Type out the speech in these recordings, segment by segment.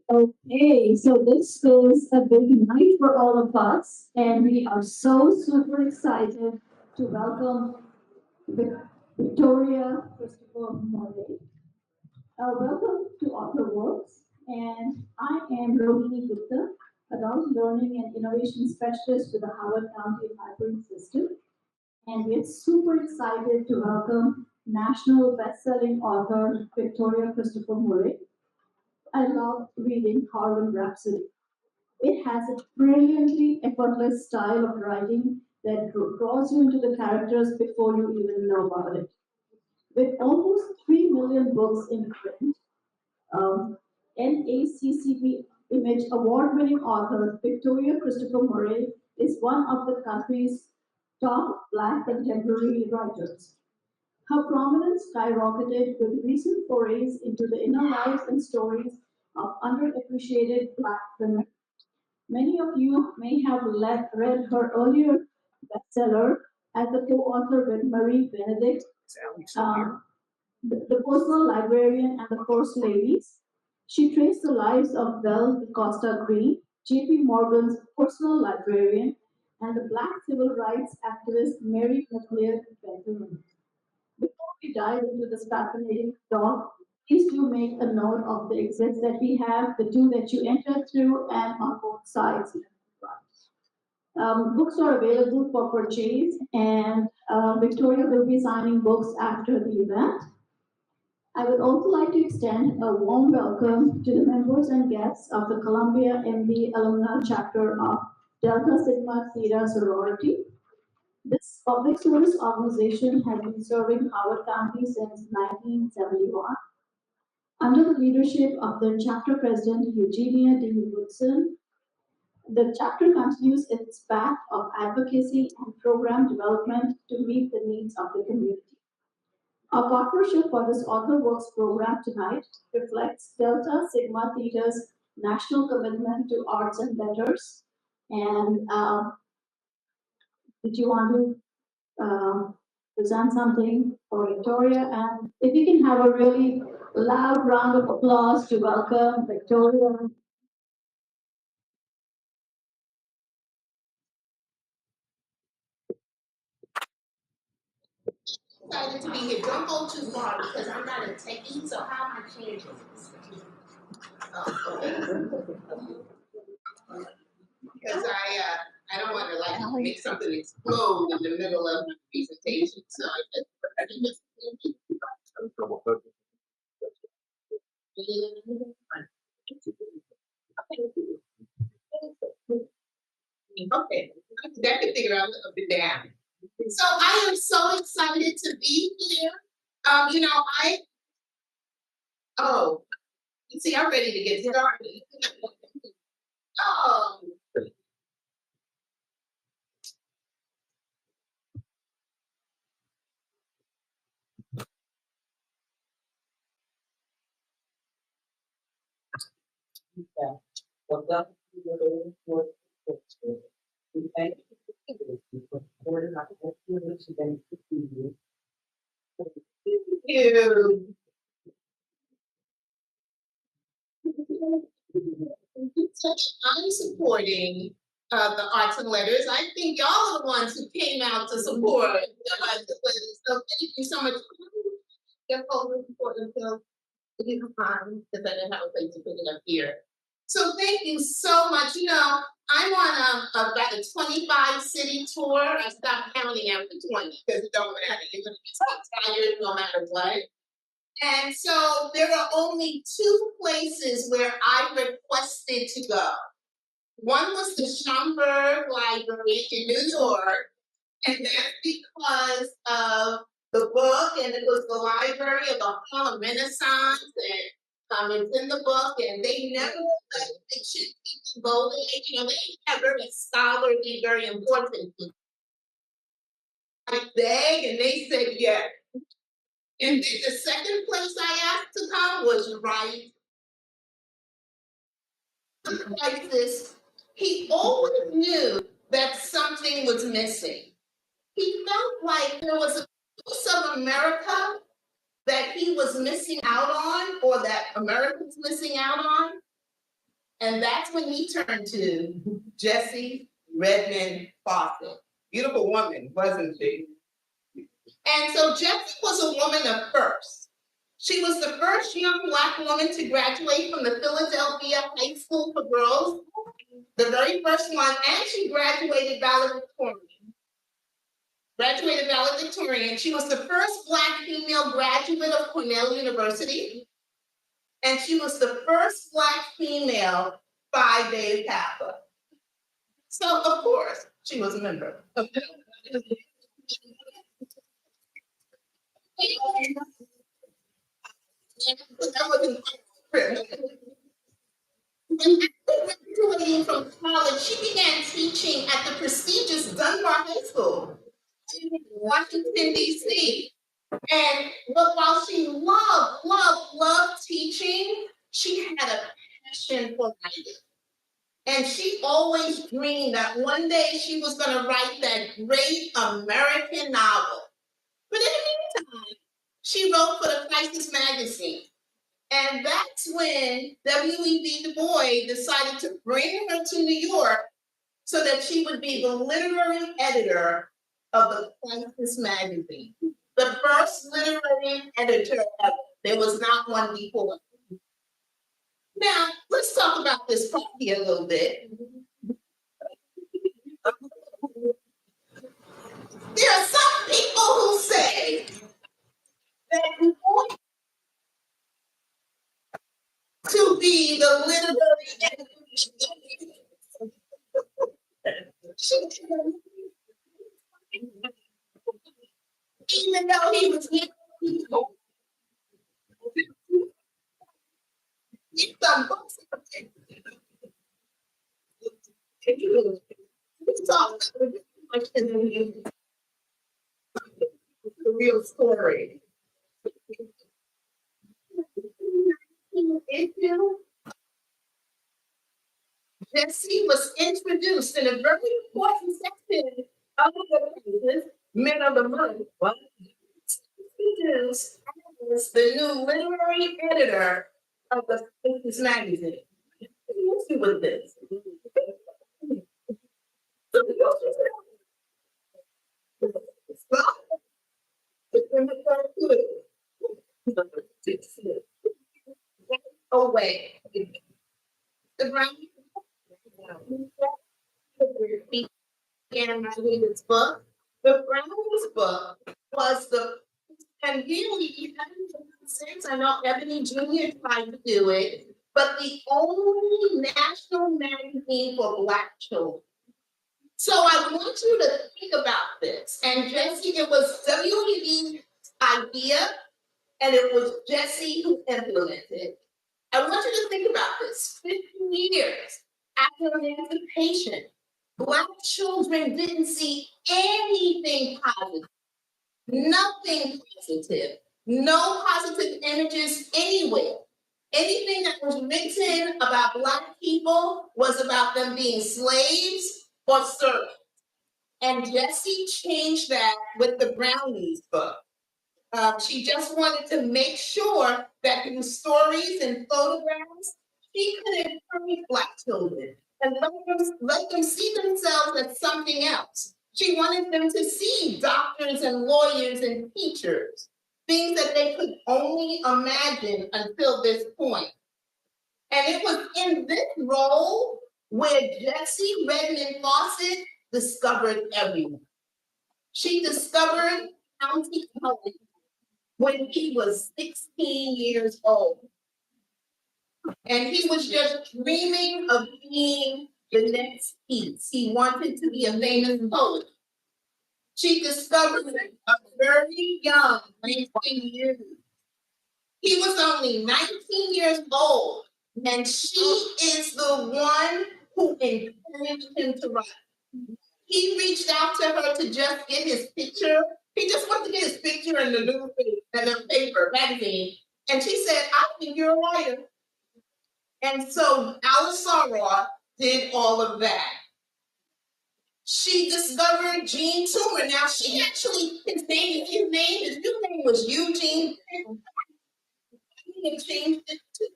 Okay, so this is a big night for all of us, and we are so super excited to welcome Victoria Christopher Morley. Welcome to Author Works, and I am Rohini Gupta, Adult Learning and Innovation Specialist with the Howard County Library System, and we're super excited to welcome national best-selling author Victoria Christopher Murray. I love reading Harlem Rhapsody. It has a brilliantly effortless style of writing that draws you into the characters before you even know about it. With almost 3 million books in print, um, NACCB Image Award winning author Victoria Christopher Murray is one of the country's top Black contemporary writers. Her prominence skyrocketed with recent forays into the inner lives and stories of underappreciated Black women. Many of you may have read her earlier bestseller as a co-author with Marie Benedict, the Personal Librarian and the First Ladies. She traced the lives of Belle Costa Green, J.P. Morgan's personal librarian, and the Black civil rights activist Mary McLeod Bethune. Before we dive into this fascinating talk, please do make a note of the exits that we have, the two that you enter through, and on both sides. Books are available for purchase, and Victoria will be signing books after the event. I would also like to extend a warm welcome to the members and guests of the Columbia MD Alumni Chapter of Delta Sigma Theta Sorority. This public service organization has been serving Howard County since 1971. Under the leadership of the chapter president Eugenia D. Woodson, the chapter continues its path of advocacy and program development to meet the needs of the community. Our partnership for this Author Works program tonight reflects Delta Sigma Theta's national commitment to arts and letters. And did you want to present something for Victoria? And if you can have a really loud round of applause to welcome Victoria. Excited to be here. Don't go too far because I'm not a techie, so how am I changing? Because I don't want to like make something explode in the middle of my presentation. So I just okay, that can figure out up and down. So I am so excited to be here. Oh, you see, I'm ready to get started. Oh, you. I'm supporting the arts and letters. I think y'all are the ones who came out to support the arts and letters. So thank you so much. Your whole important film. Because I didn't have a place to put it up here. So thank you so much. You know, I'm on about a 25 city tour. I stopped counting after 20 because it don't matter. You're gonna be so tired no matter what. And so there are only two places where I requested to go. One was the Schomburg Library in New York, and that's because of the book, and it was the library of the Harlem Renaissance, and it's in the book, and they never let fiction people go there. You know, they have very scholarly, very important people. I begged, and they said yes. And the second place I asked to come was right. Like this, he always knew that something was missing. He felt like there was a piece of America that he was missing out on, or that America's missing out on. And that's when he turned to Jessie Redmon Fauset. Beautiful woman, wasn't she? And so Jessie was a woman of first. She was the first young Black woman to graduate from the Philadelphia High School for Girls, the very first one, and she graduated valedictorian. She was the first Black female graduate of Cornell University, and she was the first Black female Phi Beta Kappa. So, of course, she was a member of that wasn't when after graduating from college, she began teaching at the prestigious Dunbar High School in Washington, D.C. But while she loved teaching, she had a passion for writing. And she always dreamed that one day she was going to write that great American novel. But in the meantime, she wrote for the Crisis magazine. And that's when W.E.B. Du Bois decided to bring her to New York so that she would be the literary editor of the Crisis magazine. The first literary editor ever. There was not one before. Now, let's talk about this party a little bit. There are some people who say that in order to be the literary editor, even though he was some books. The real story. Jessie was introduced in a very important section of the crisis, Men of the Month. What? Introduced as the new literary editor of the Crisis magazine. What's the issue with this? Away. The Brown began writing this book. The Brown's book was the, and really, since I know Ebony Jr. tried to do it, but the only national magazine for Black children. So I want you to think about this. And Jessie, it was W.E.B's idea, and it was Jessie who implemented it. I want you to think about this. 50 years after emancipation, Black children didn't see anything positive, nothing positive, no positive images anywhere. Anything that was written about Black people was about them being slaves or servants. And Jessie changed that with the Brownies book. She just wanted to make sure that through stories and photographs, she could encourage Black children and let them see themselves as something else. She wanted them to see doctors and lawyers and teachers, things that they could only imagine until this point. And it was in this role where Jessie Redmon Fauset discovered everyone. She discovered County College when he was 16 years old. And he was just dreaming of being the next Keats. He wanted to be a famous poet. She discovered a very young, 19 years. He was only 19 years old, and she is the one who encouraged him to write. He reached out to her to just get his picture. He just wanted to get his picture in the newspaper, magazine. And she said, I think you're a writer. And so Alice Zora did all of that. She discovered Gene Toomer. Now she actually, his new name was Eugene. He changed it to,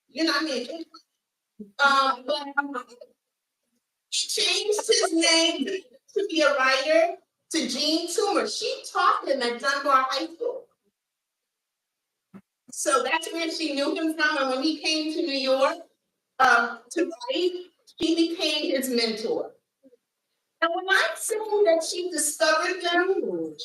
you know what I mean? But he changed his name to be a writer to Jean Toomer. She taught him at Dunbar High School. So that's where she knew him from. And when he came to New York to write, she became his mentor. And when I say that she discovered them,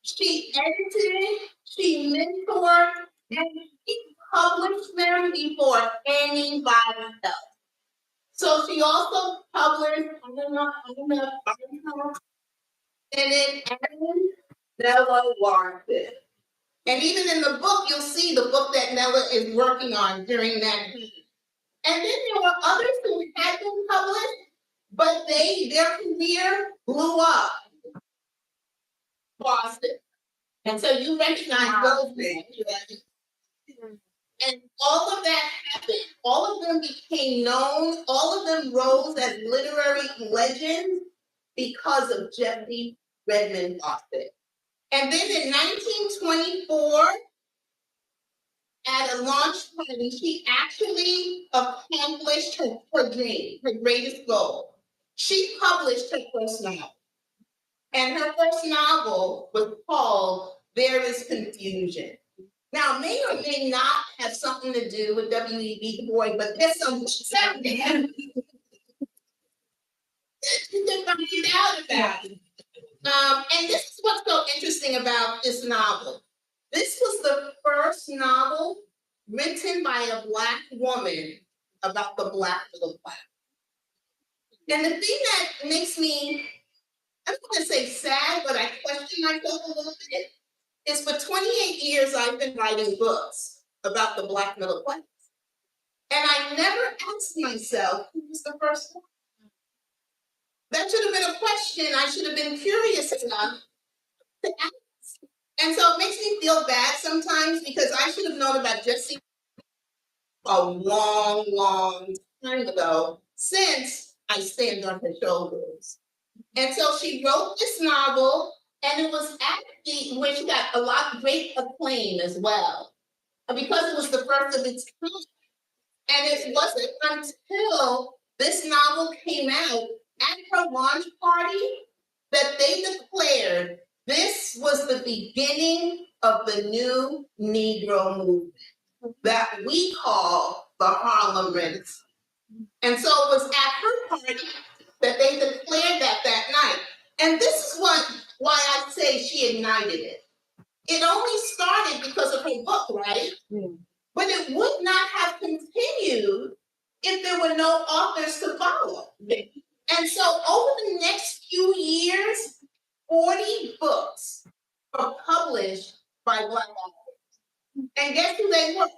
she edited, she mentored, and she published them before anybody else. So she also published, and Nella Larson. And even in the book, you'll see the book that Nella is working on during that time. And then there were others who had been published, but their career blew up. Boston. And so you recognize those things. And all of that happened. All of them became known. All of them rose as literary legends because of Jessie Redmon Fauset. And then in 1924, at a launch party, she actually accomplished her dream, her greatest goal. She published her first novel. And her first novel was called There Is Confusion. Now, may or may not have something to do with W.E.B. Du Bois, but there's something you can find out about it. And this is what's so interesting about this novel. This was the first novel written by a Black woman about the Black middle class. And the thing that makes me, I'm going to say sad, but I question myself a little bit, is for 28 years I've been writing books about the Black middle class. And I never asked myself who was the first one. That should have been a question I should have been curious enough to ask. And so it makes me feel bad sometimes because I should have known about Jessie a long, long time ago, since I stand on her shoulders. And so she wrote this novel, and it was actually where she got a lot of great acclaim as well, because it was the first of its kind. And it wasn't until this novel came out at her launch party that they declared this was the beginning of the new Negro movement that we call the Harlem Renaissance. And so it was at her party that they declared that night. And this is why I say she ignited it. It only started because of her book, right? Mm. But it would not have continued if there were no authors to follow. And so over the next few years, 40 books were published by Black authors. And guess who they were?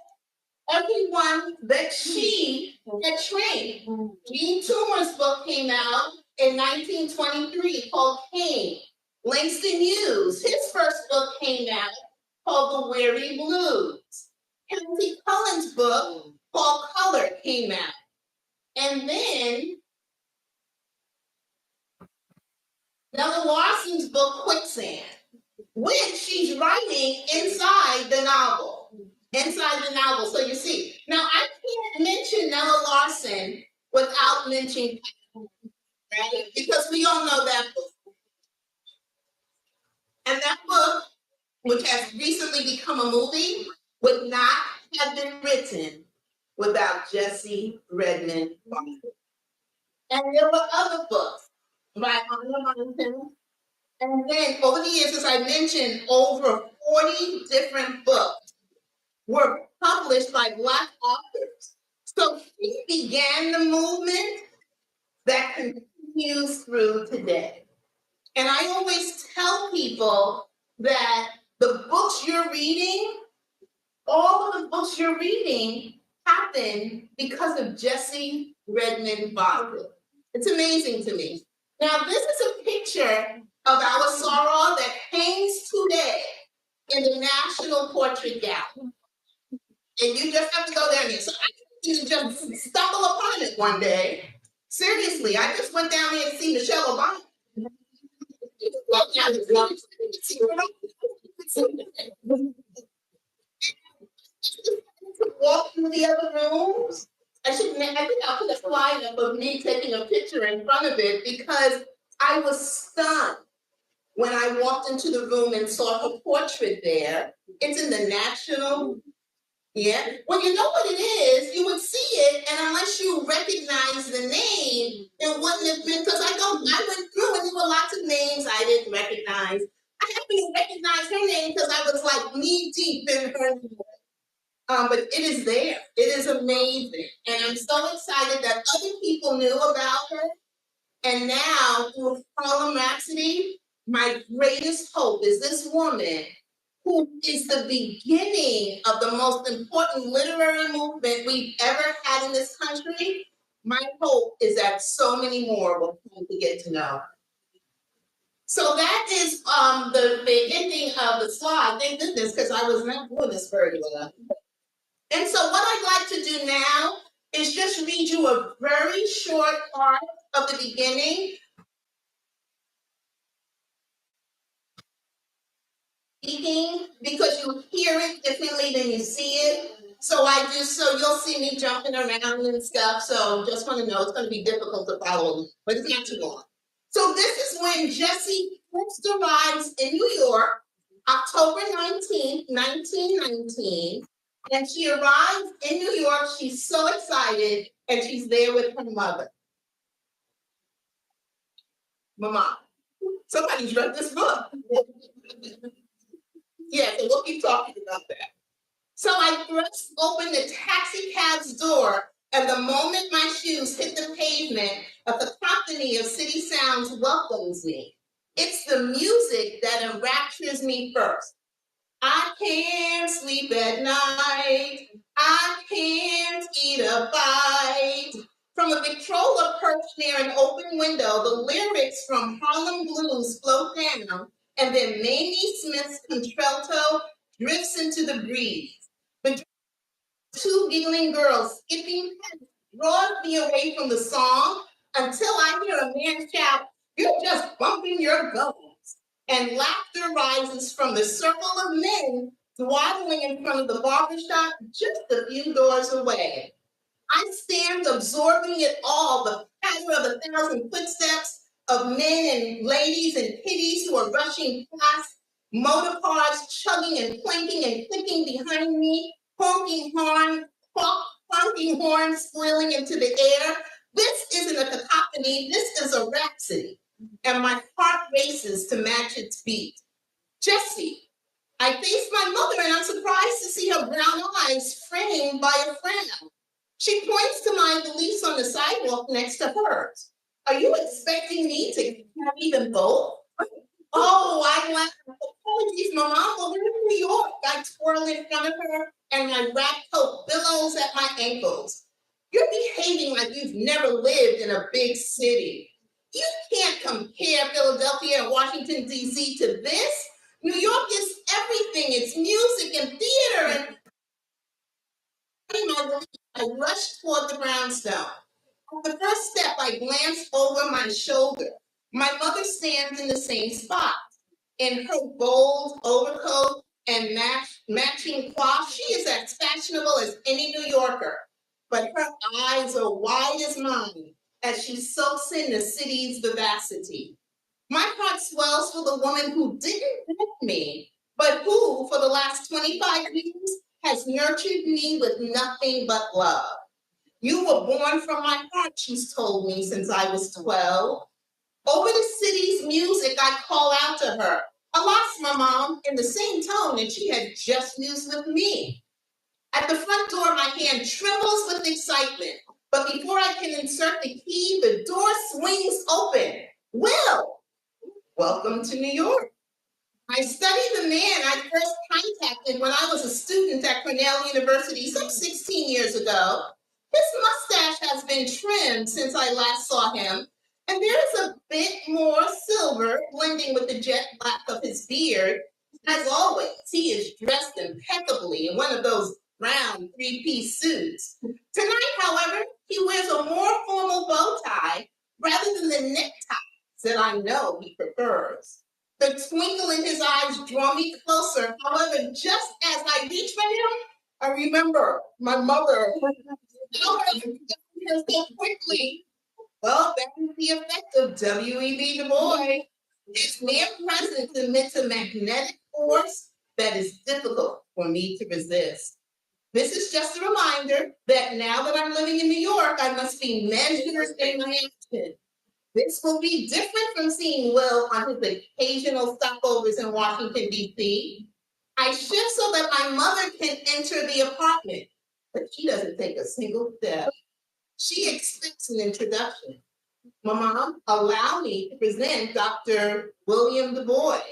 Everyone that she had trained. Jean Toomer's book came out in 1923 called Cain. Langston Hughes, his first book came out called The Weary Blues. Kelsey Cullen's book called Color came out. And then Nella Larson's book Quicksand, which she's writing inside the novel. So you see, now I can't mention Nella Larson without mentioning, right? Because we all know that book. And that book, which has recently become a movie, would not have been written without Jessie Redmon Fauset. And there were other books by Harlem. And then over the years, as I mentioned, over 40 different books were published by Black authors. So she began the movement that continues through today. And I always tell people that the books you're reading, all of the books you're reading happened because of Jessie Redmon Fauset. It's amazing to me. Now, this is a picture of our Zora that hangs today in the National Portrait Gallery. And you just have to go there. So I didn't just stumble upon it one day. Seriously, I just went down there and see Michelle Obama. Walk through the other rooms. I think I'll put a slide up of me taking a picture in front of it because I was stunned when I walked into the room and saw her portrait there. It's in the National. Yeah. Well, you know what it is. You would see it, and unless you recognize the name, it wouldn't have been. Because I went through, and there were lots of names I didn't recognize. I happened to recognize her name because I was like knee deep in her name. But it is there. It is amazing, and I'm so excited that other people knew about her. And now, through Harlem Rhapsody, my greatest hope is this woman who is the beginning of the most important literary movement we've ever had in this country. My hope is that so many more will come to get to know. So that is the ending of the slide. Thank goodness, because I was not doing this very well. And so what I'd like to do now is just read you a very short part of the beginning. Speaking, because you hear it differently than you see it. So you'll see me jumping around and stuff. So just want to know it's going to be difficult to follow, but it's not too long. So this is when Jessie first arrives in New York, October 19th, 1919. And she arrives in New York. She's so excited, and she's there with her mother. Mama, somebody's read this book. Yeah, so we'll keep talking about that. So I thrust open the taxi cab's door, and the moment my shoes hit the pavement, a cacophony of city sounds welcomes me. It's the music that enraptures me first. I can't sleep at night. I can't eat a bite. From a Victrola perched near an open window, the lyrics from Harlem Blues float down, and then Mamie Smith's contralto drifts into the breeze. The two giggling girls skipping past draws me away from the song until I hear a man shout, "You're just bumping your gums." And laughter rises from the circle of men dawdling in front of the barbershop just a few doors away. I stand absorbing it all, the patter of 1,000 footsteps of men and ladies and kiddies who are rushing past, motor cars chugging and clanking and clicking behind me, honking horns swirling into the air. This isn't a cacophony, this is a rhapsody, and my heart races to match its beat. Jessie, I face my mother, and I'm surprised to see her brown eyes framed by a frown. She points to my valise on the sidewalk next to hers. Are you expecting me to carry them both? Oh, I laugh. Apologies, Mama, but we're in New York. I twirl in front of her, and my wrap coat billows at my ankles. You're behaving like you've never lived in a big city. You can't compare Philadelphia and Washington, D.C. to this. New York is everything. It's music and theater. And I rushed toward the brownstone. On the first step, I glanced over my shoulder. My mother stands in the same spot. In her gold overcoat and matching coif, she is as fashionable as any New Yorker. But her eyes are wide as mine as she soaks in the city's vivacity. My heart swells for the woman who didn't know me, but who, for the last 25 years, has nurtured me with nothing but love. You were born from my heart, she's told me since I was 12. Over the city's music, I call out to her, "Alas, my mom," in the same tone that she had just used with me. At the front door, my hand trembles with excitement, but before I can insert the key, the door swings open. Will, welcome to New York. I studied the man I first contacted when I was a student at Cornell University some 16 years ago. His mustache has been trimmed since I last saw him, and there is a bit more silver blending with the jet black of his beard. As always, he is dressed impeccably in one of those brown three-piece suits. Tonight, however, he wears a more formal bow tie rather than the neckties that I know he prefers. The twinkle in his eyes draw me closer. However, just as I reach for him, I remember my mother. So quickly. Well, that is the effect of W.E.B. Du Bois. Its mere presence emits a magnetic force that is difficult for me to resist. This is just a reminder that now that I'm living in New York, I must be measured in my action. This will be different from seeing Will on his occasional stopovers in Washington, D.C. I shift so that my mother can enter the apartment, but she doesn't take a single step. She expects an introduction. Mom, allow me to present Dr. William Du Bois.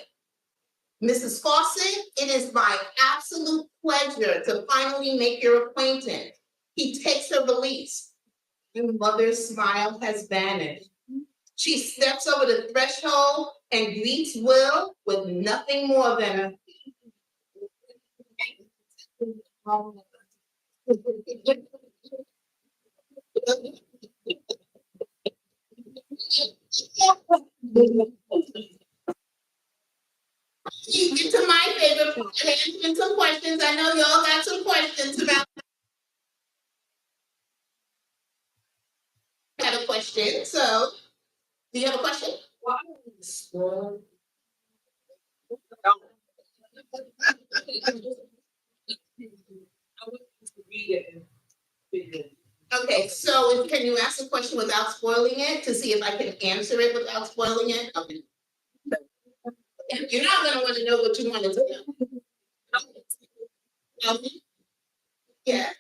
Mrs. Fauset, it is my absolute pleasure to finally make your acquaintance. He takes her valise. Your mother's smile has vanished. She steps over the threshold and greets Will with nothing more than a you get to my favorite part, answering some questions. I know y'all got some questions about. I have a question. So, do you have a question? Okay, so can you ask a question without spoiling it to see if I can answer it without spoiling it? Okay. You're not gonna want to know what you want to know. Okay. Yeah.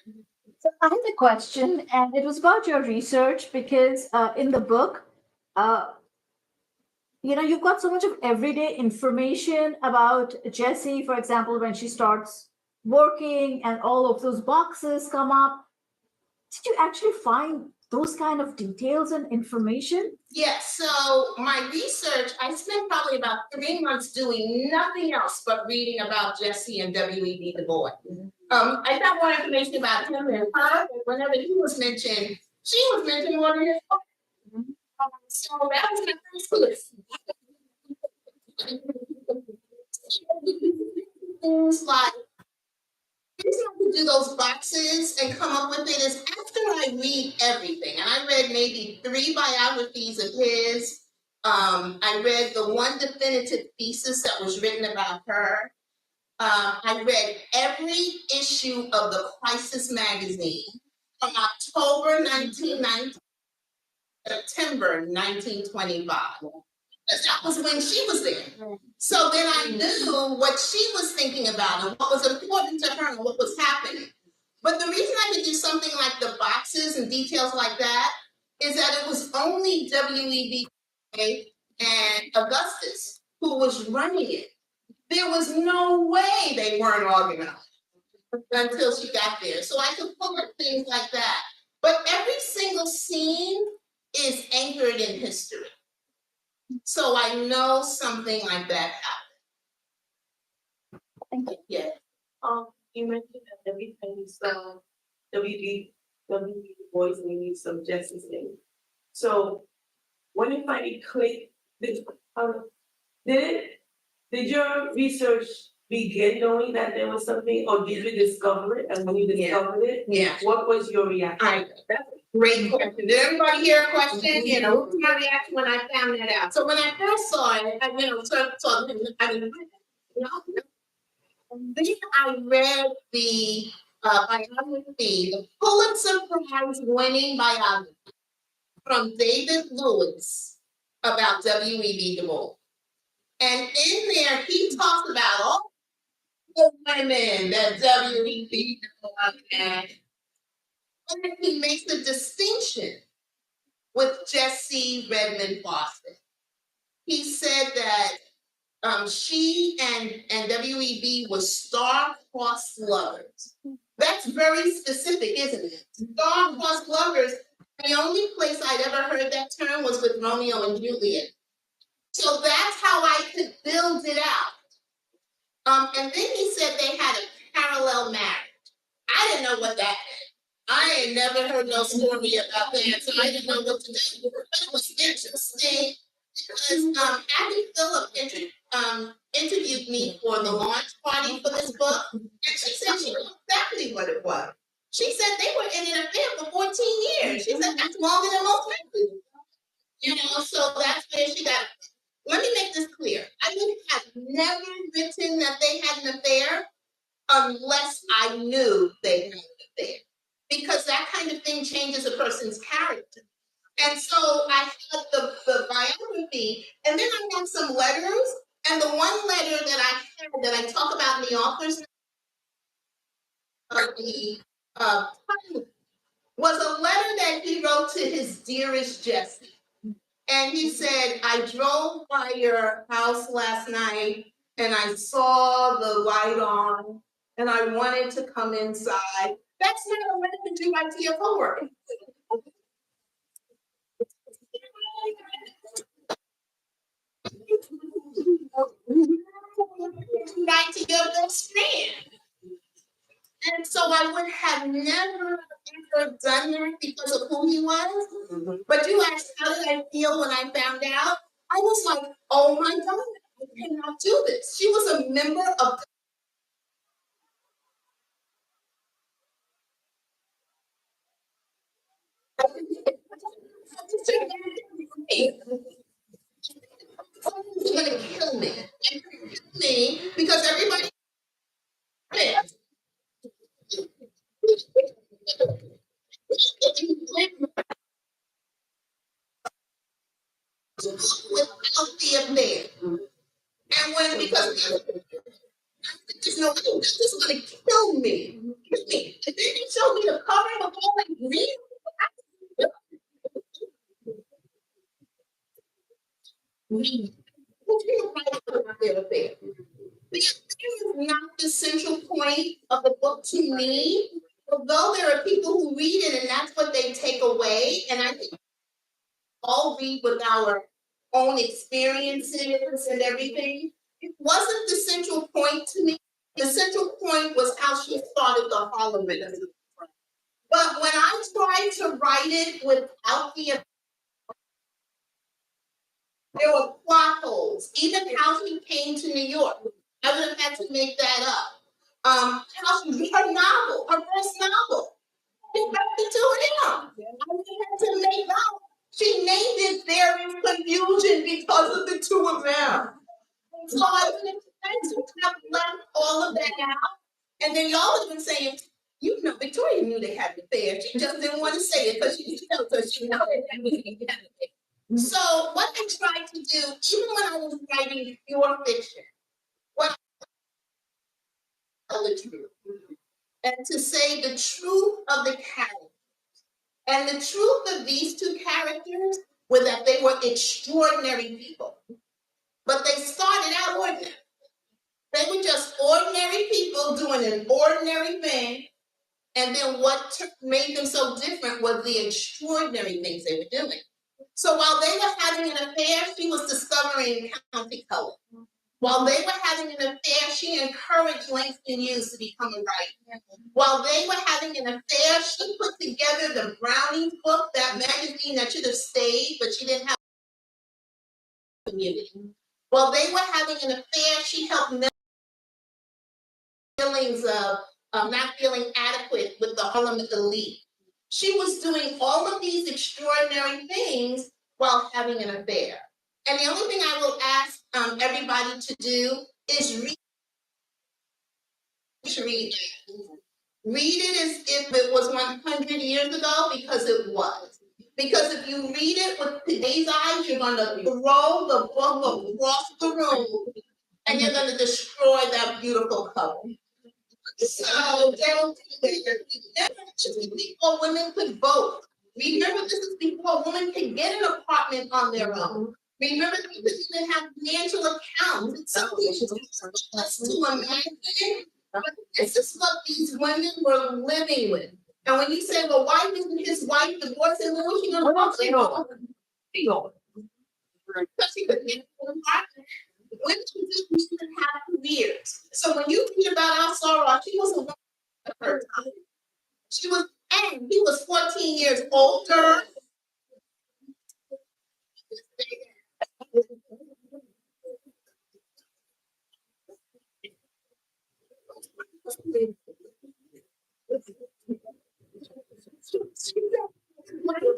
So I had a question, and it was about your research because in the book, uh, you've got so much of everyday information about Jessie, for example, when she starts working and all of those boxes come up. Did you actually find those kind of details and information? Yes, so my research, I spent probably about 3 months doing nothing else but reading about Jessie and W.E.B. Du Bois. I found more information about him and her, and whenever he was mentioned, she was mentioned more than his wife. So that was my first clue. Things like, the reason I could do those boxes and come up with it is after I read everything, and I read maybe 3 biographies of his. I read the one definitive thesis that was written about her. I read every issue of the Crisis magazine from October 1990 to September 1925. That was when she was there. So then I knew what she was thinking about and what was important to her and what was happening. But the reason I could do something like the boxes and details like that is that it was only W.E.B. and Augustus who was running it. There was no way they weren't organized until she got there. So I could pull up things like that. But every single scene is anchored in history. So I know something like that happened. Thank you. Yeah. You mentioned that every time you saw W.E.B. voice and you need some Jessie's name. So when you finally clicked, did your research begin knowing that there was something, or did you discover it? And when you discovered it, what was your reaction? That's a great question. Did everybody hear a question? What was my reaction when I found that out? So when I first saw it, then I read the biography, the Pulitzer Prize winning biography from David Lewis about W.E.B. Du Bois. And in there, he talks about all the women that W.E.B. Du Bois had. And he makes a distinction with Jessie Redmon Fauset. He said that she and W.E.B. were star-crossed lovers. That's very specific, isn't it? Star-crossed lovers. The only place I'd ever heard that term was with Romeo and Juliet. So that's how I could build it out. And then he said they had a parallel marriage. I didn't know what that meant. I ain't never heard no story about that, so I didn't know what to do. But it was interesting because Abby Phillip interviewed me for the launch party for this book, and she said she knew exactly exactly what it was. She said they were in an affair for 14 years. She said that's longer than most marriages. You know, so that's where she got. Let me make this clear. I would have never written that they had an affair unless I knew they had an affair, because that kind of thing changes a person's character. And so I had the biography, and then I had some letters, and the one letter that I talk about in the author's the was a letter that he wrote to his dearest Jessie. And he said, I drove by your house last night and I saw the light on and I wanted to come inside. That's not a letter that you write to your coworker. Write to your best friend. And so I would have never ever done that because of who he was. But you asked, how did I feel when I found out? I was like, oh my God, I cannot do this. She was a member of gonna kill me because everybody without the affair. And when because there's no way, this is gonna kill me. Kill me. And then you show me the cover of all that green. Because this is not the central point of the book to me. Although there are people who read it and that's what they take away, and I think all read with our own experiences and everything. It wasn't the central point to me. The central point was how she started the Harlem Renaissance. But when I tried to write it without there were plot holes. Even how she came to New York, I would have had to make that up. Her novel, her first novel, back to him. I would have had to make up. She named it There is Confusion because of the two of them. So I would have left all of that out. And then y'all would have been saying, you know, Victoria knew they had the affair. She just didn't want to say it because she didn't know, because she knew they had the affair. So what I tried to do, even when I was writing pure fiction, what I tell the truth. And to say the truth of the character. And the truth of these two characters was that they were extraordinary people. But they started out ordinary. They were just ordinary people doing an ordinary thing. And then what made them so different was the extraordinary things they were doing. So while they were having an affair, she was discovering county color. While they were having an affair, she encouraged Langston Hughes to become a writer. While they were having an affair, she put together the Browning book, that magazine that should have stayed, but she didn't have a community. While they were having an affair, she helped feelings of not feeling adequate with the Harlem elite. She was doing all of these extraordinary things while having an affair. And the only thing I will ask everybody to do is read it. Read it as if it was 100 years ago, because it was. Because if you read it with today's eyes, you're going to throw the book across the room and you're going to destroy that beautiful cover. So don't before women could vote. Remember, this is before women could get an apartment on their own. Remember, they didn't even have financial accounts. It's something just to imagine. But this is what these women were living with. And when you say, well, why didn't his wife divorce him? Well, what's she gonna do? Because he couldn't get an apartment. Women didn't even have careers. So when you read about our Zora, she was a woman of her time. She was, and he was 14 years older.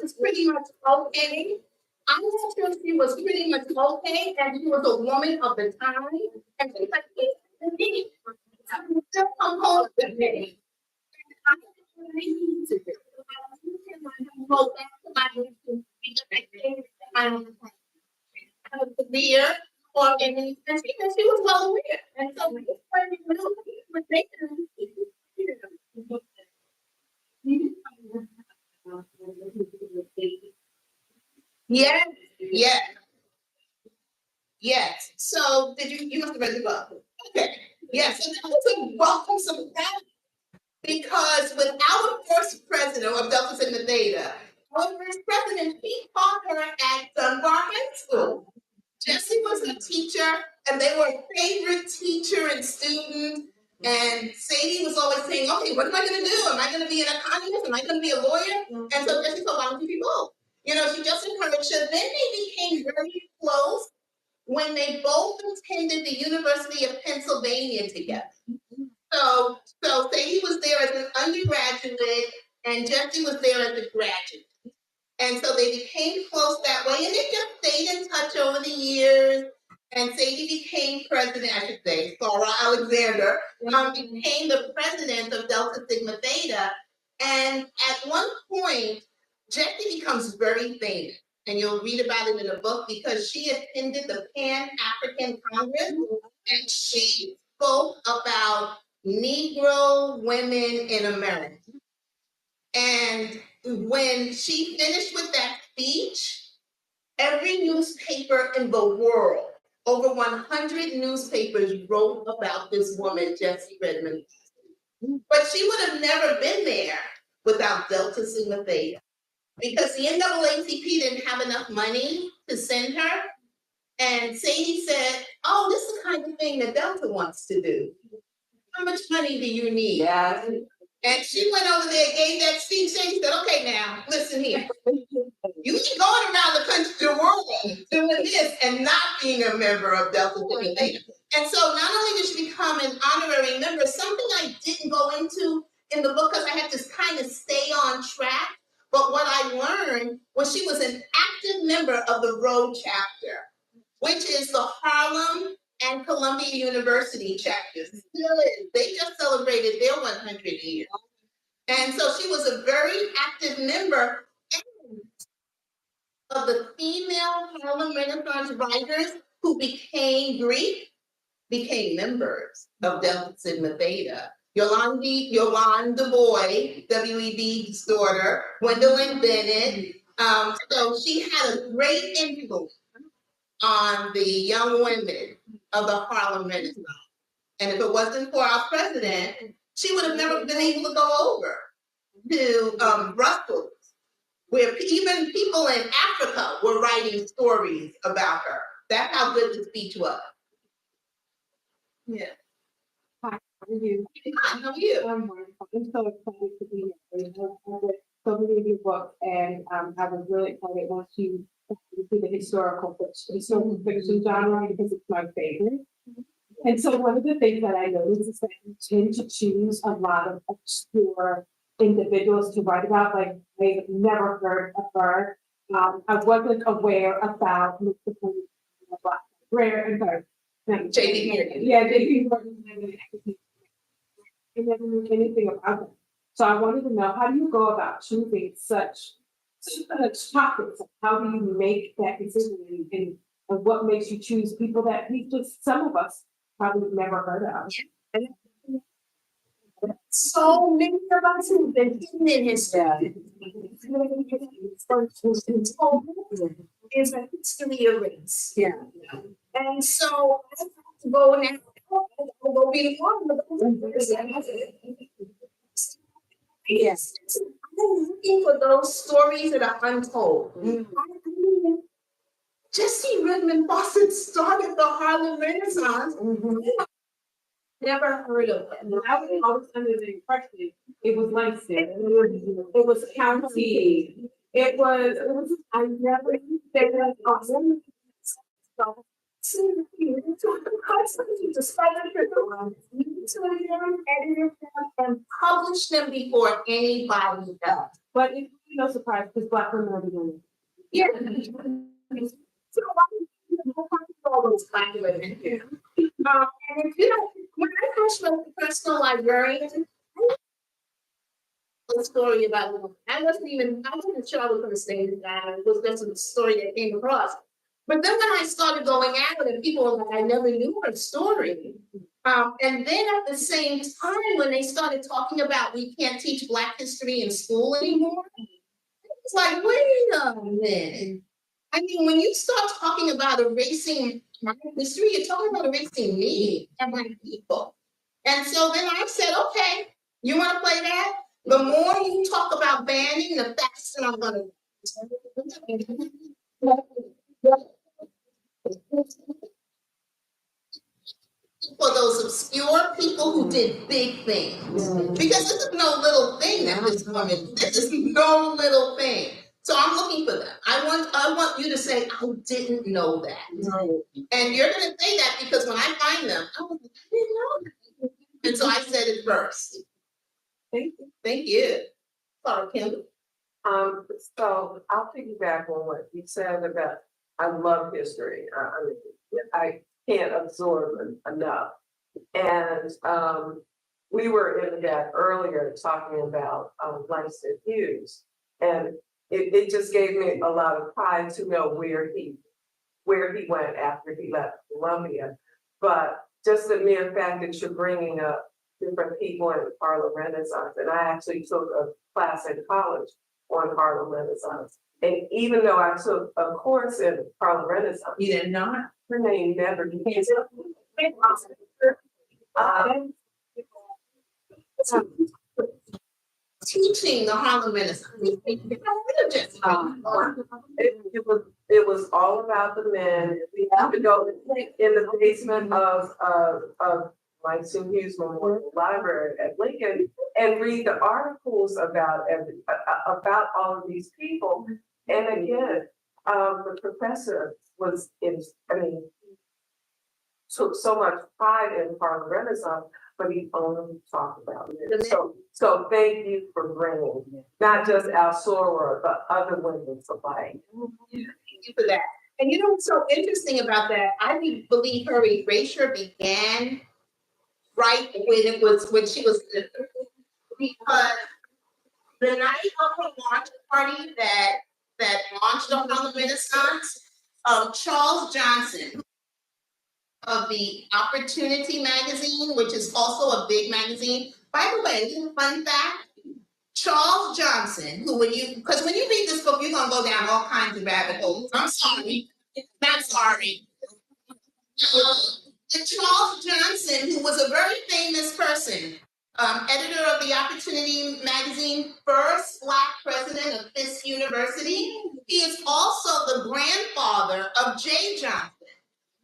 was pretty much okay. I'm not sure she was pretty much okay, and she was a woman of the time, and she's like, I'm still come home with me. I need to go back to my routine because I think I don't have a career or anything, and she was well aware, and so we just wanted to know what they can Yes, yes, yes. So did you must have read the book? Okay. Yes, and that was a welcome surprise because with our first president of Delta Sigma Theta, our first president, he taught her at Dunbar High School. Jessie was a teacher, and they were a favorite teacher and student. And Sadie was always saying, "Okay, what am I going to do? Am I going to be an economist? Am I going to be a lawyer?" And so Jessie said, "Why don't you be both?" You know, she just encouraged her. Then they became very close when they both attended the University of Pennsylvania together. So Sadie was there as an undergraduate, and Jessie was there as a graduate. And so they became close that way, and they just stayed in touch over the years. And Sadie became president, I should say, Zora Alexander, became the president of Delta Sigma Theta. And at one point, Jessie becomes very famous. And you'll read about it in the book because she attended the Pan African Congress and she spoke about Negro women in America. And when she finished with that speech, every newspaper in the world, over 100 newspapers wrote about this woman, Jessie Redmon. But she would have never been there without Delta Sigma Theta because the NAACP didn't have enough money to send her. And Sadie said, "Oh, this is the kind of thing that Delta wants to do. How much money do you need?" Yeah. And she went over there, gave that speech, and she said, "Okay, now, listen here. You keep going around the country, the world, doing this and not being a member of Delta Sigma Theta." And so not only did she become an honorary member, something I didn't go into in the book because I had to kind of stay on track, but what I learned was she was an active member of the Road chapter, which is the Harlem and Columbia University chapters. Still is. They just celebrated their 100 years. And so she was a very active member of the female Harlem Renaissance writers who became Greek, became members of Delta Sigma Theta. Yolande Bois, W.E.B's daughter, Gwendolyn Bennett. So she had a great influence on the young women of the Harlem Renaissance. And if it wasn't for our president, she would have never been able to go over to Brussels, where even people in Africa were writing stories about her. That's how good the speech was. Yeah. Hi, how are you? Hi, how are you? I'm wonderful. I'm so excited to be here. I read so many of your books, and I was really excited once you see the historical fiction genre because it's my favorite. And so one of the things that I noticed is that you tend to choose a lot of obscure individuals to write about. Like I've never heard of her. I wasn't aware about Mr. Black. Rare and sorry. J.B. Morgan. Yeah, J.B. Morgan. I never knew anything about them. So I wanted to know, how do you go about choosing such topics? How do you make that decision, and what makes you choose people that some of us probably never heard of? So many of us have been hidden in history. Is a history of race. Yeah. And so I have to go now. I'll go be one. Yes. I'm looking for those stories that are untold. Jessie Redmon Fauset started the Harlem Renaissance. Never heard of it. And I was always under the impression it was Langston. It was county. It was. I never said And publish them before anybody else. but it no surprise, because Black women are doing Yeah. So why do you all those Black women? And you know, when I first wrote the personal librarian, a story about I wasn't sure I was gonna say that. It was just a story that came across. But then when I started going out and people were like, I never knew her story. And then at the same time, when they started talking about we can't teach Black history in school anymore, it's like, wait a minute. I mean, when you start talking about erasing my history, you're talking about erasing me and my people. And so then I said, okay, you want to play that? The more you talk about banning, the faster I'm going to. For those obscure people who did big things. Because this is no little thing that this woman, this is no little thing. So I'm looking for them. I want you to say, I didn't know that. And you're gonna say that because when I find them, I was like, I didn't know that. And so I said it first. Thank you. Thank you. Sorry, Kim. So I'll piggyback on what you said about, I love history. I mean, I can't absorb enough. And we were in that earlier talking about Langston Hughes. And it just gave me a lot of pride to know where he went after he left Columbia. But just the mere fact that you're bringing up different people in the Harlem Renaissance, and I actually took a class in college on Harlem Renaissance. And even though I took a course in Harlem Renaissance, You did not? her name never came Teaching the Harlem Renaissance. It was all about the men. We have to go in the basement of Langston Hughes Memorial Library at Lincoln and read the articles about all of these people. And again, the professor took so much pride in Harlem Renaissance, but he only talked about it. So thank you for bringing not just our Zora, but other women to light. Thank you for that. And you know what's so interesting about that? I believe her erasure began right when she was because the night of her launch party that launched the Harlem Renaissance, Charles Johnson of the Opportunity magazine, which is also a big magazine. By the way, little fun fact, Charles Johnson, who when you read this book, you're gonna go down all kinds of rabbit holes. I'm sorry, not sorry. Charles Johnson, who was a very famous person, editor of the Opportunity magazine, first Black president of Fisk University. He is also the grandfather of Jay Johnson,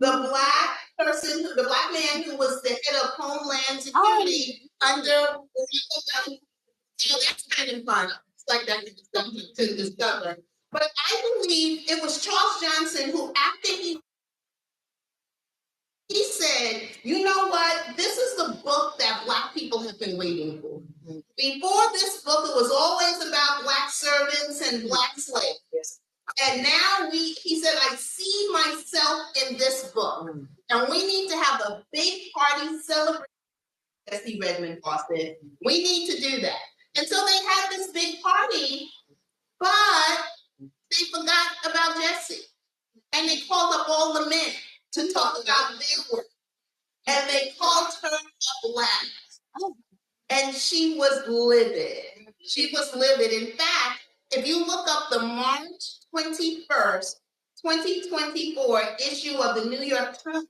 the Black man who was the head of Homeland Security under. So that's kind of fun. It's like that to discover. But I believe it was Charles Johnson who, after he said, you know what? This is the book that Black people have been waiting for. Before this book, it was always about Black servants and Black slaves. And now he said, I see myself in this book. And we need to have a big party celebrating Jessie Redmon Fauset. We need to do that. And so they had this big party, but they forgot about Jessie. And they called up all the men to talk about their work. And they called her a Black. And she was livid. She was livid. In fact, if you look up the March 21st, 2024 issue of the New York Times,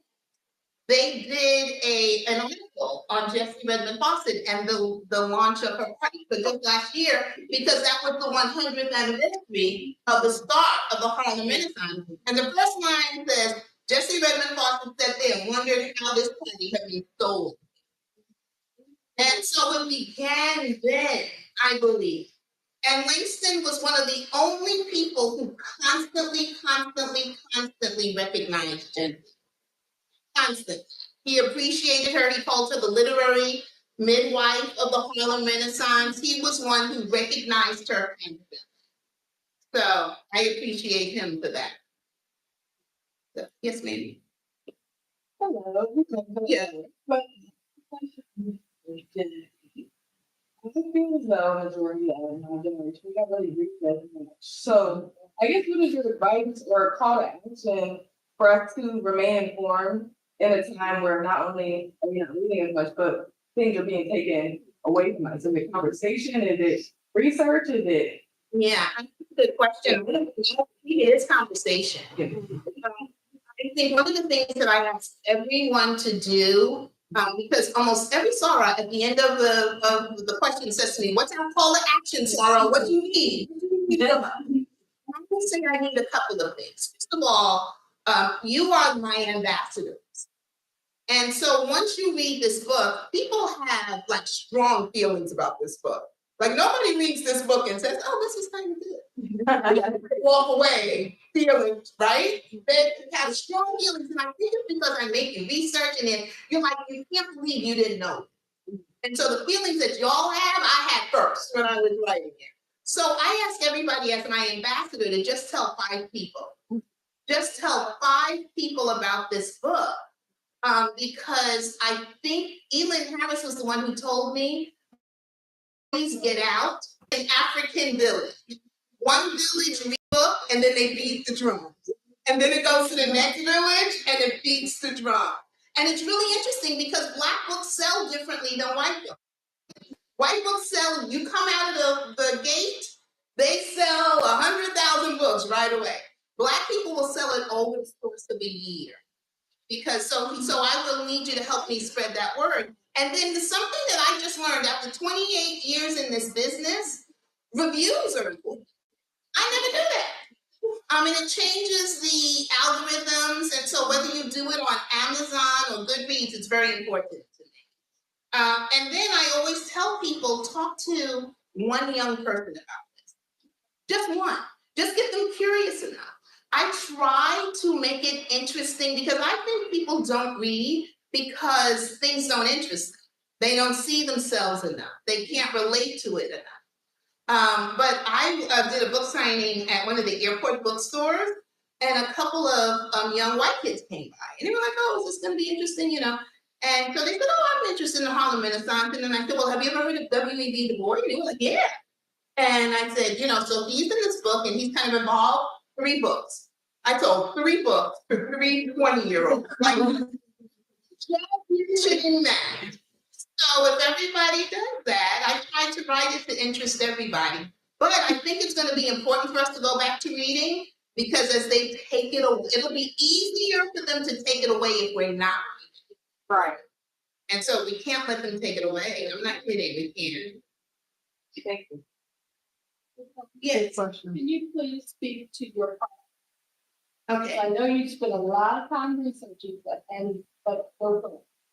they did an article on Jessie Redmon Fauset and the launch of her party for just last year, because that was the 100th anniversary of the start of the Harlem Renaissance. And the first line says, Jessie Redmon Fauset sat there and wondered how this party had been stolen. And so it began then, I believe. And Langston was one of the only people who constantly recognized Jessie. Constant. He appreciated her. He called her the literary midwife of the Harlem Renaissance. He was one who recognized her. So I appreciate him for that. So, yes, ma'am. Hello. Yeah. But I feel as though majority of my generation, we don't really read that much. So I guess what is your advice or call to action for us to remain informed in a time where not only are we not reading as much, but things are being taken away from us? Is it conversation? Is it research? Is it? Yeah, good question. It is conversation. I think one of the things that I ask everyone to do, because almost every Zora at the end of the question says to me, "What's our call to action, Zora? What do you need?" I would say I need a couple of things. First of all, you are my ambassadors. And so once you read this book, people have like strong feelings about this book. Like nobody reads this book and says, "Oh, this is kind of good." Walk away feeling, right? They have strong feelings. And I think it's because I'm making research and then you're like, you can't believe you didn't know. And so the feelings that y'all have, I had first when I was writing it. So I ask everybody as my ambassador to just tell 5 people. Just tell 5 people about this book. Because I think Elin Harris was the one who told me, please get out an African village. One village reads the book and then they beat the drum. And then it goes to the next village and it beats the drum. And it's really interesting because Black books sell differently than white books. White books sell, you come out of the gate, they sell 100,000 books right away. Black people will sell it over the course of a year. Because so I will need you to help me spread that word. And then something that I just learned after 28 years in this business, reviews are important. I never knew that. It changes the algorithms, and so whether you do it on Amazon or Goodreads, it's very important to me. And then I always tell people, talk to one young person about this. Just one. Just get them curious enough. I try to make it interesting because I think people don't read because things don't interest them. They don't see themselves enough. They can't relate to it enough. But I did a book signing at one of the airport bookstores, and a couple of young white kids came by, and they were like, "Oh, is this going to be interesting?" And so they said, "Oh, I'm interested in the Harlem Renaissance." And then I said, "Well, have you ever heard of W.E.B. Du Bois?" And they were like, "Yeah." And I said, so he's in this book, and he's kind of involved. 3 books. I told 3 books for 3 20-year-olds. Like, 12 years in that. So if everybody does that, I try to write it to interest everybody. But I think it's going to be important for us to go back to reading because as they take it away, it'll be easier for them to take it away if we're not reading. Right. And so we can't let them take it away. I'm not kidding. We can't. Thank you. Yes. Can you please speak to your? Okay. I know you spent a lot of time researching, but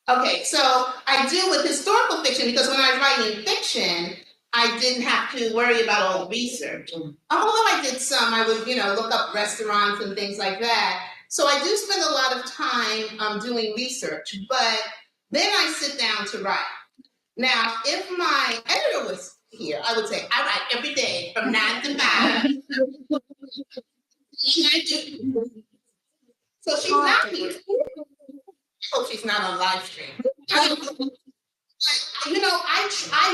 Okay, so I do with historical fiction because when I was writing fiction, I didn't have to worry about all the research. Although I did some, I would, look up restaurants and things like that. So I do spend a lot of time doing research, but then I sit down to write. Now, if my editor was here, I would say, I write every day from 9 to 5. And I do. So she's not here. I hope she's not on live stream. I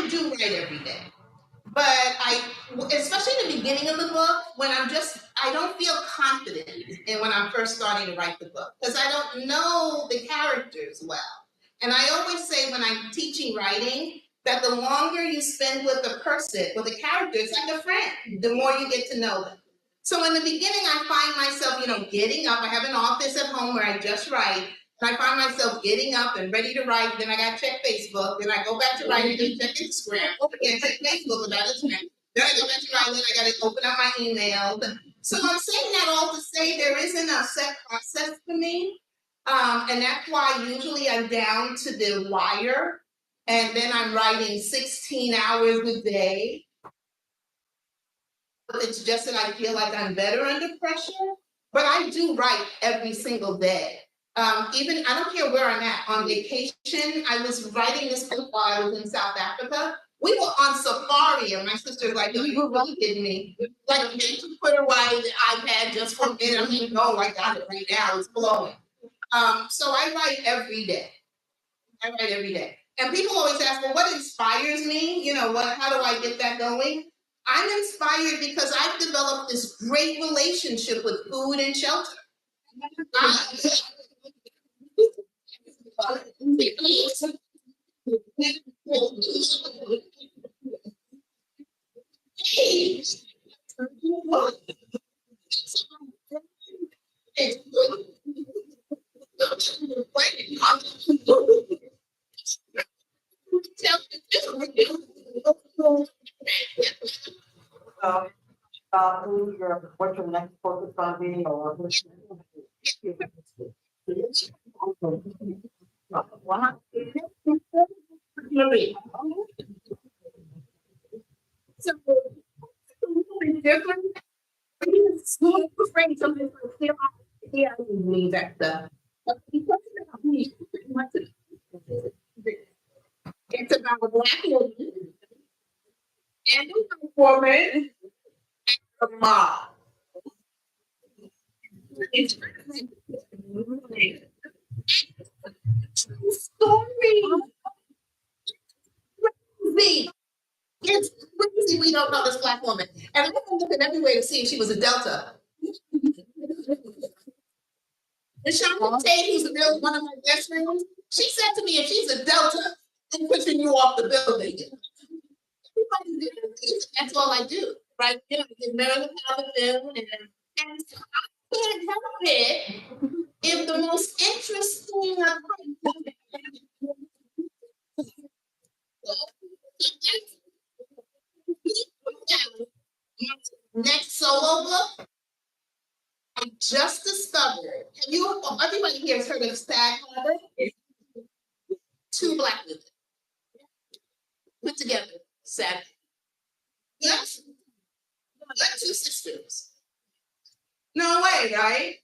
do write every day, but especially in the beginning of the book, when I don't feel confident in when I'm first starting to write the book because I don't know the characters well. And I always say when I'm teaching writing that the longer you spend with a person, with a character, it's like a friend, the more you get to know them. So in the beginning, I find myself, getting up. I have an office at home where I just write. And I find myself getting up and ready to write. Then I got to check Facebook. Then I go back to writing and check Instagram. Again, check Facebook about Instagram. Then I go back to writing. Then I got to open up my email. So I'm saying that all to say there isn't a set process for me. And that's why usually I'm down to the wire. And then I'm writing 16 hours a day. It's just that I feel like I'm better under pressure. But I do write every single day. Even I don't care where I'm at on vacation. I was writing this book while I was in South Africa. We were on safari, and my sister's like, "Are you really kidding me? Like, you need to put away the iPad just for a minute." I'm like, "No, I got it right now. It's flowing." So I write every day. I write every day. And people always ask, well, what inspires me? You know, how do I get that going? I'm inspired because I've developed this great relationship with food and shelter. What's your next focus on being or? So something different. It's so afraid something I believe that stuff. But because about me, it's about a black woman and a white woman and a mob. It's story. Crazy. It's crazy we don't know this black woman. And I've been looking everywhere to see if she was a Delta. And Sean Tate, who's one of my best friends, she said to me, if she's a Delta, I'm pushing you off the building. That's all I do, right? You know, I get married how the film, and so I can't help it if the most interesting next solo book I just discovered. Everybody here has heard of Stag Harbor? Two black women put together, sad. Yes, like two sisters. No way, right?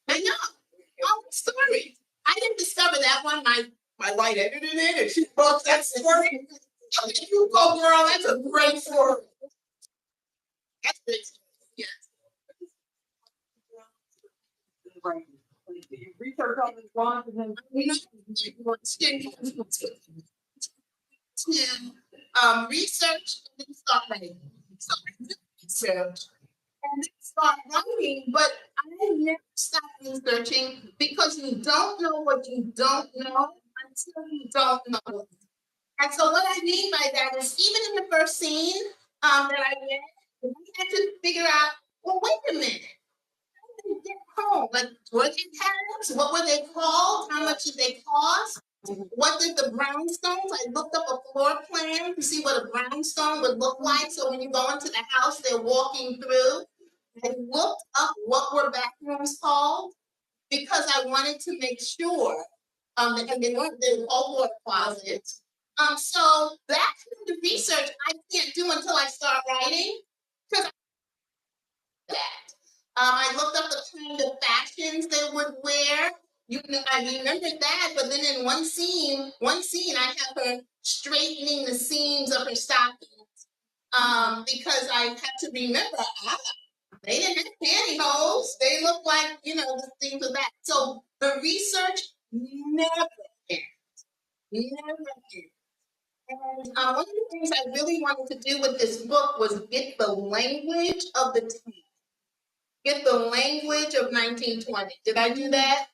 I know. Oh, story. I didn't discover that one. My white edited it, and she wrote that story. You go, girl. That's a great story. That's great. Yes. Research all these bonds and then. To research and then start writing. So research and then start writing, but I never stop researching because you don't know what you don't know until you don't know. And so what I mean by that is even in the first scene that I read, we had to figure out, well, wait a minute. How did they get home? Like, were they parents? What were they called? How much did they cost? What did the brownstones? I looked up a floor plan to see what a brownstone would look like. So when you go into the house, they're walking through. I looked up what were bathrooms called because I wanted to make sure, and they were all water closets. So that kind of research I can't do until I start writing. Because that. I looked up the kind of fashions they would wear. I remembered that, but then in one scene, I have her straightening the seams of her stockings because I had to remember, they didn't have pantyhose. They look like, the things of that. So the research never ends. Never ends. And one of the things I really wanted to do with this book was get the language of the time. Get the language of 1920. Did I do that?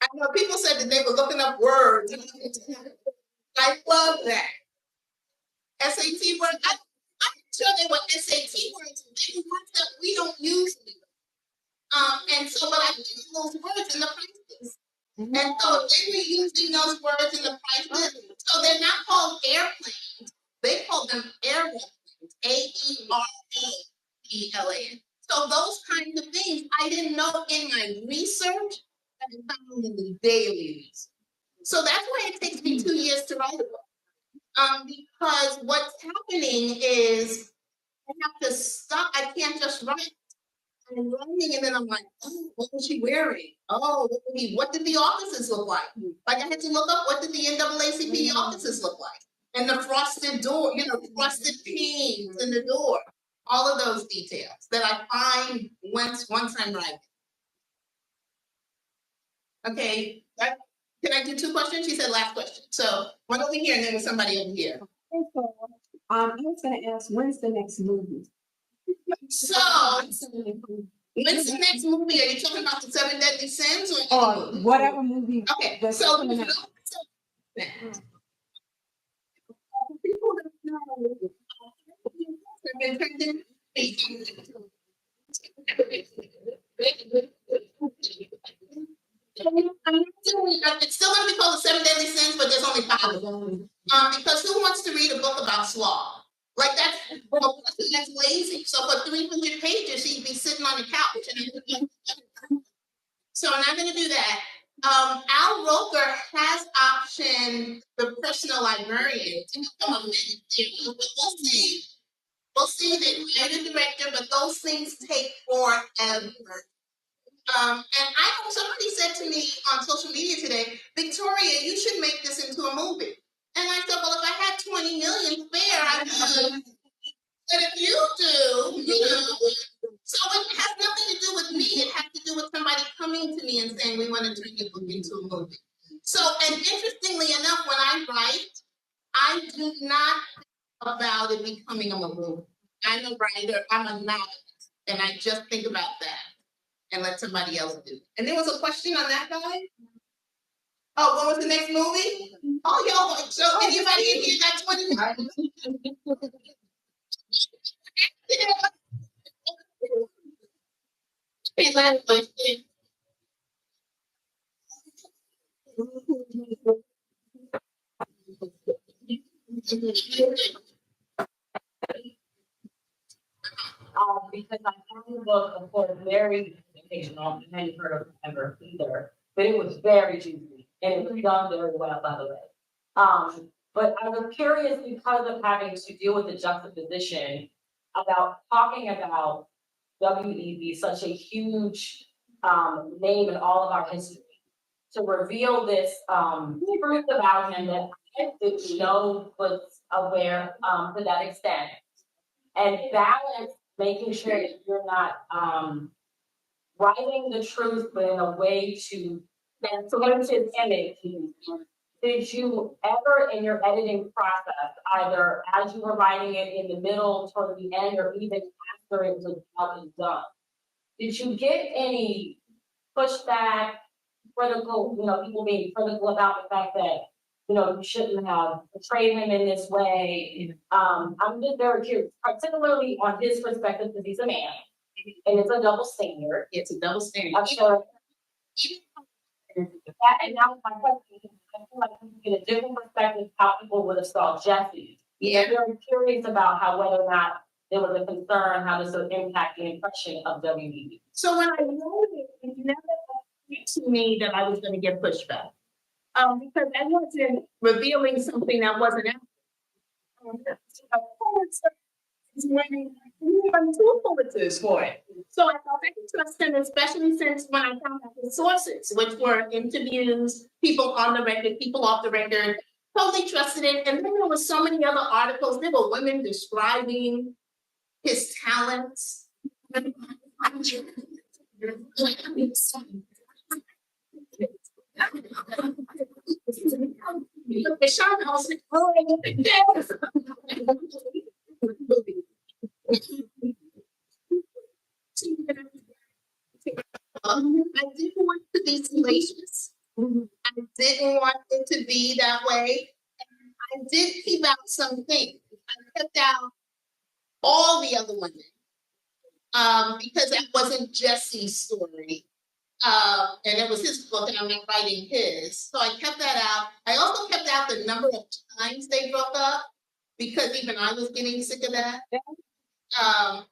I know people said that they were looking up words. I love that. SAT words. I'm sure they were SAT words. They were words that we don't use anymore. And so, but I used those words in the prices. And so they were using those words in the prices. So they're not called airplanes. They call them airplanes. AERAPLAN. So those kinds of things I didn't know in my research and found in the dailies. So that's why it takes me 2 years to write a book. Because what's happening is I have to stop. I can't just write. I'm running, and then I'm like, oh, what was she wearing? Oh, what did the offices look like? Like I had to look up what did the NAACP offices look like, and the frosted door, frosted panes in the door. All of those details that I find once I'm writing. Okay, can I do 2 questions? She said last question. So one over here, and then with somebody over here. I was gonna ask, when's the next movie? So when's the next movie? Are you talking about the 7 Deadly Sins or Whatever movie. Okay, that's so coming out. people don't know have been trending. It's still gonna be called the 7 Deadly Sins, but there's only 5 of them. Because who wants to read a book about sloth? Like that's lazy. So for 300 pages, she'd be sitting on the couch. So I'm not gonna do that. Al Roker has optioned the personal librarian to become a manager. We'll see the creative director, but those things take forever. And somebody said to me on social media today, Victoria, you should make this into a movie. And I said, well, if I had 20 million spare, I could. But if you do, so it has nothing to do with me. It has to do with somebody coming to me and saying, we want to turn your book into a movie. So, and interestingly enough, when I write, I do not think about it becoming a movie. I'm a writer, I'm a novelist, and I just think about that and let somebody else do. And there was a question on that guy. Oh, what was the next movie? Oh, y'all, so anybody in here got 20 minutes? Okay, last question. Because I found the book, of course, very educational, and hadn't heard of it ever either, but it was very juicy, and it was done very well, by the way. But I was curious because of having to deal with the juxtaposition about talking about W.E.B, such a huge name in all of our history, to reveal this truth about him that I didn't know was aware to that extent, and balance making sure that you're not writing the truth, but in a way to cement his image. Did you ever in your editing process, either as you were writing it in the middle, toward the end, or even after it was out and done, did you get any pushback, critical, people being critical about the fact that, you shouldn't have portrayed him in this way? I'm just very curious, particularly on his perspective, because he's a man, and it's a double standard. It's a double standard. I'm sure. And now my question, I feel like we get a different perspective how people would have saw Jessie. Yeah. I'm very curious about whether or not there was a concern how this would impact the impression of W.E.B. So when I wrote it never occurred to me that I was going to get pushback. Because I wasn't revealing something that wasn't out there. Is winning 2 Pulitzers for it. So I felt I could trust him, especially since when I found out his sources, which were interviews, people on the record, people off the record, totally trusted it. And then there were so many other articles. There were women describing his talents. Sean, I was like, oh, yes. I didn't want it to be salacious. I didn't want it to be that way. I did keep out some things. I kept out all the other women because that wasn't Jessie's story. And it was his book, and I'm not writing his. So I kept that out. I also kept out the number of times they broke up because even I was getting sick of that.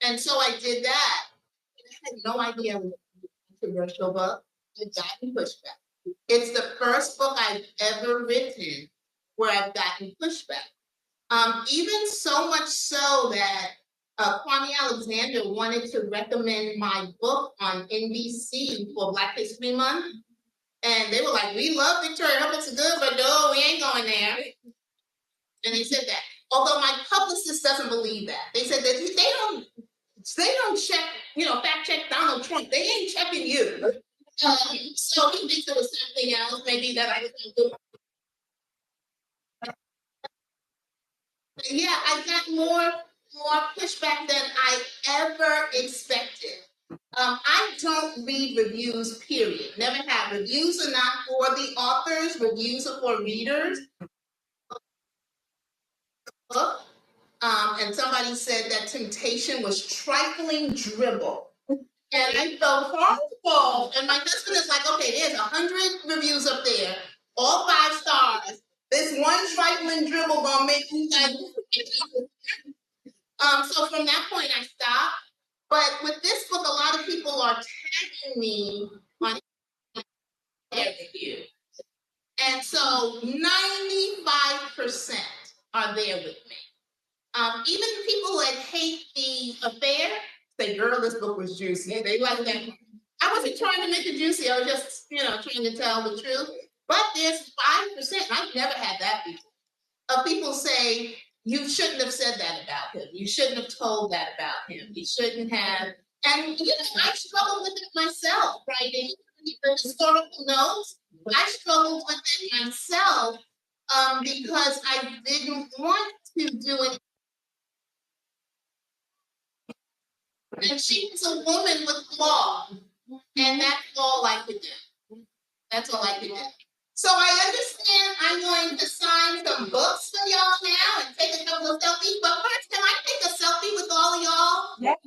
And so I did that. I had no idea it was a controversial book. It got pushback. It's the first book I've ever written where I've gotten pushback. Even so much so that Kwame Alexander wanted to recommend my book on NBC for Black History Month. And they were like, we love Victoria Hubbard's good, but no, we ain't going there. And they said that. Although my publicist doesn't believe that. They said that they don't check, fact check Donald Trump. They ain't checking you. So he thinks it was something else, maybe that I was going to do. Yeah, I got more pushback than I ever expected. I don't read reviews, period. Never have. Reviews are not for the authors, reviews are for readers. And somebody said that Temptation was trifling dribble. And I felt horrible. And my husband is like, okay, there's 100 reviews up there, all 5 stars. This one trifling dribble gonna make you guys. So from that point I stopped. But with this book, a lot of people are tagging me on review. And so 95% are there with me. Even people that hate the affair say, girl, this book was juicy. They like that. I wasn't trying to make it juicy. I was just, trying to tell the truth. But there's 5%. I've never had that before. People say, you shouldn't have said that about him. You shouldn't have told that about him. You shouldn't have. And I struggle with it myself, writing the historical notes. I struggled with it myself because I didn't want to do it. And she was a woman with flaws, and that's all I could do. That's all I could do. So I understand I'm going to sign some books for y'all now and take a couple of selfies. But first, can I take a selfie with all of y'all? Yes.